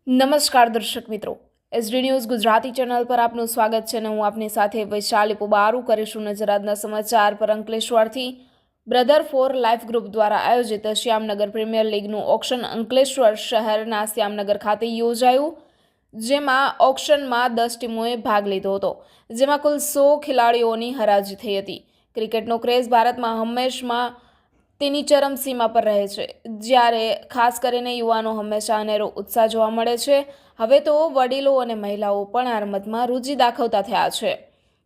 નમસ્કાર દર્શક મિત્રો, એસડી ન્યૂઝ ગુજરાતી ચેનલ પર આપનું સ્વાગત છે અને હું આપની સાથે વૈશાલી પુબારુ કરીશું નજર આજના સમાચાર પર। અંકલેશ્વરથી બ્રધર ફોર લાઈફ ગ્રુપ દ્વારા આયોજિત શ્યામનગર પ્રીમિયર લીગનું ઓક્શન અંકલેશ્વર શહેરના શ્યામનગર ખાતે યોજાયું, જેમાં ઓક્શનમાં 10 ટીમોએ ભાગ લીધો હતો, જેમાં કુલ 100 ખેલાડીઓની હરાજી થઈ હતી। ક્રિકેટનો ક્રેઝ ભારતમાં હંમેશા તેની ચરમસીમા પર રહે છે, જ્યારે ખાસ કરીને યુવાનો હંમેશા અનેરો ઉત્સાહ જોવા મળે છે। હવે તો વડીલો અને મહિલાઓ પણ આ રમતમાં રુચિ દાખવતા થયા છે।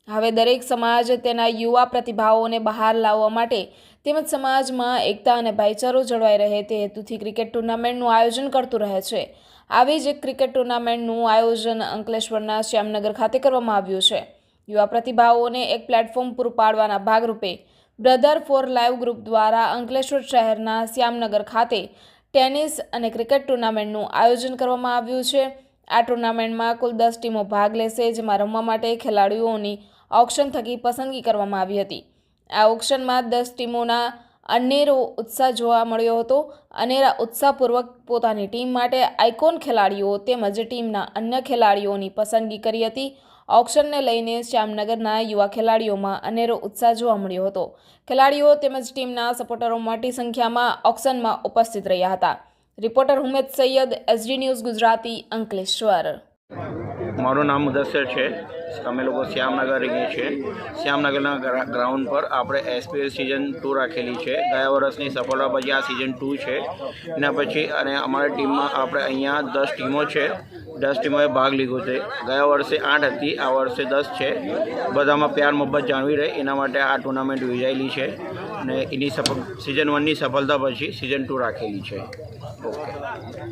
હવે દરેક સમાજ તેના યુવા પ્રતિભાઓને બહાર લાવવા માટે તેમજ સમાજમાં એકતા અને ભાઈચારો જળવાઈ રહે તે હેતુથી ક્રિકેટ ટુર્નામેન્ટનું આયોજન કરતું રહે છે। આવી જ એક ક્રિકેટ ટુર્નામેન્ટનું આયોજન અંકલેશ્વરના શ્યામનગર ખાતે કરવામાં આવ્યું છે। યુવા પ્રતિભાઓને એક પ્લેટફોર્મ પૂરું પાડવાના ભાગરૂપે બ્રધર ફોર લાઈફ ગ્રુપ દ્વારા અંકલેશ્વર શહેરના શ્યામનગર ખાતે ટેનિસ અને ક્રિકેટ ટુર્નામેન્ટનું આયોજન કરવામાં આવ્યું છે। આ ટુર્નામેન્ટમાં કુલ 10 ટીમો ભાગ લેશે, જેમાં રમવા માટે ખેલાડીઓની ઓક્શન થકી પસંદગી કરવામાં આવી હતી। આ ઓક્શનમાં 10 ટીમોના અનેરો ઉત્સાહ જોવા મળ્યો હતો। અનેરા ઉત્સાહપૂર્વક પોતાની ટીમ માટે આઇકોન ખેલાડીઓ તેમજ ટીમના અન્ય ખેલાડીઓની પસંદગી કરી હતી। ઓક્શનને લઈને શ્યામનગરના યુવા ખેલાડીઓમાં અનેરો ઉત્સાહ જોવા મળ્યો હતો। ખેલાડીઓ તેમજ ટીમના સપોર્ટરો મોટી સંખ્યામાં ઓક્શનમાં ઉપસ્થિત રહ્યા હતા। Reporter Humed Sayed, SD news Gujarati, Ankleshwar. મારું નામ મુદસ્સર છે। અમે લોકો શ્યામનગર રહીએ છીએ। શ્યામનગરના ગ્રાઉન્ડ પર આપણે એસપીએલ સિઝન 2 રાખેલી છે। ગયા વર્ષની સફળતા પછી આ સિઝન 2 છે। એના પછી અને અમારી ટીમમાં આપણે અહીંયા 10 ટીમો છે। 10 ટીમોએ ભાગ લીધો છે। ગયા વર્ષે 8 હતી, આ વર્ષે 10 છે। બધામાં પ્યાર મોહબ્બત જાળવી રહે એના માટે આ ટુર્નામેન્ટ યોજાયેલી છે અને એની સિઝન 1ની સફળતા પછી સિઝન 2 રાખેલી છે। ઓકે।